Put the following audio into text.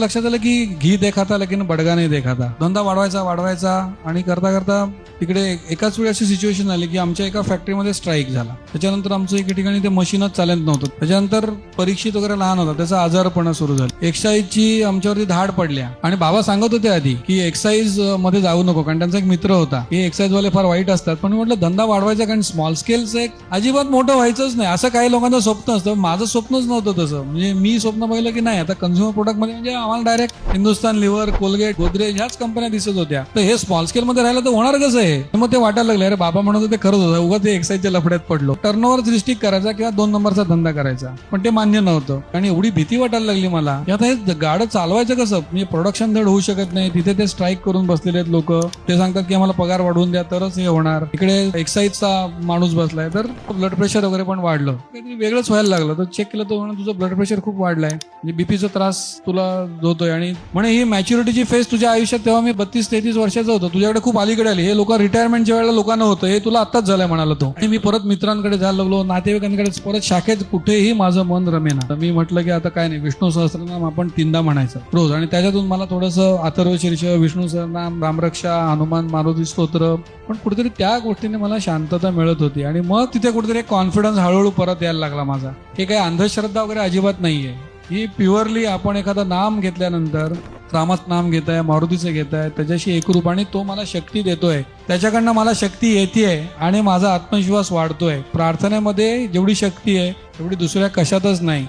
लक्षात आलं की घी देखा था लेकिन बडगा नाही देखा था. धंदा वाढवायचा आणि करता करता तिकडे एकाच वेळी अशी सिच्युएशन आली की आमच्या एका फॅक्टरीमध्ये स्ट्राईक झाला. त्याच्यानंतर आमचं एके ठिकाणी ते मशीनच चालत नव्हतं. त्याच्यानंतर परीक्षित वगैरे लहान होता, त्याचा आजारपणा सुरू झाला. एक्साईजची आमच्यावरती धाड पडल्या आणि बाबा सांगत होते आधी की एक्साईज मध्ये जाऊ नको, कारण त्यांचा एक मित्र होता की एक्साईज वाले फार वाईट असतात. पण म्हटलं धंदा वाढवायचा, कारण स्मॉल स्केलचं एक अजिबात मोठं व्हायचंच नाही. असं काही लोकांचं स्वप्न असतं, माझं स्वप्नच नव्हतं तसं. म्हणजे मी स्वप्न पाहिलं की नाही आता कन्झ्युमर प्रोडक्ट मध्ये म्हणजे आम्हाला direct Hindustan lever, Colgate, Godrej ह्याच कंपन्या दिसत होत्या. तर हे स्मॉल स्केल मध्ये राहिलं तर होणार कसं आहे. मग ते वाटायला लागलं अरे बाबा म्हणत होते खरंच होतं, उगाच ते एक्साईजच्या लफड्यात पडलो. टर्नओव्हर रिस्ट्रिक्ट करायचा किंवा 2 नंबरचा धंदा करायचा, पण ते मान्य नव्हतं. आणि एवढी भीती वाटायला लागली मला की आता हे गाडं चालवायचं कसं. म्हणजे प्रोडक्शन धड होऊ शकत नाही. तिथे ते स्ट्राईक करून बसलेले आहेत लोक. ते सांगतात की आम्हाला पगार वाढवून द्या तरच हे होणार. इकडे एक्साईजचा माणूस बसलाय, तर ब्लड प्रेशर वगैरे पण वाढलं. काहीतरी वेगळंच व्हायला लागलं. तर चेक केलं तर तुझं ब्लड प्रेशर खूप वाढलाय, म्हणजे बीपीचा त्रास तुला होतोय. आणि म्हणे ही मॅच्युरिटीची फेज तुझ्या आयुष्यात तेव्हा मी 32-33 वर्षाचा होतो, तुझ्याकडे खूप अलीकडे आली. हे लोक रिटायरमेंटच्या वेळेला लोकांना होतं, हे तुला आत्ताच झालंय म्हणाला तो. आणि मी परत मित्रांकडे जायला लागलो, नातेवाईकांकडे, परत शाखेत कुठेही माझं मन रमेना. तर मी म्हटलं की आता काय नाही, विष्णू सहस्त्रनाम आपण 3दा म्हणायचं रोज. आणि त्याच्यातून मला थोडंसं अथर्व शीर्ष, विष्णू सहस्त्रनाम, रामरक्षा, हनुमान मारुती स्तोत्र, पण कुठेतरी त्या गोष्टीने मला शांतता मिळत होती. आणि मग तिथे कुठेतरी कॉन्फिडन्स हळूहळू परत यायला लागला माझा. हे काही अंधश्रद्धा वगैरे अजिबात नाहीये. ही प्युअरली आपण एखादं नाम घेतल्यानंतर, रामाचं नाम घेताय, मारुतीचं घेताय, त्याच्याशी एकरूप, आणि तो मला शक्ती देतोय, त्याच्याकडनं मला शक्ती येतेय आणि माझा आत्मविश्वास वाढतोय. प्रार्थनेमध्ये जेवढी शक्ती आहे तेवढी दुसऱ्या कशातच नाही.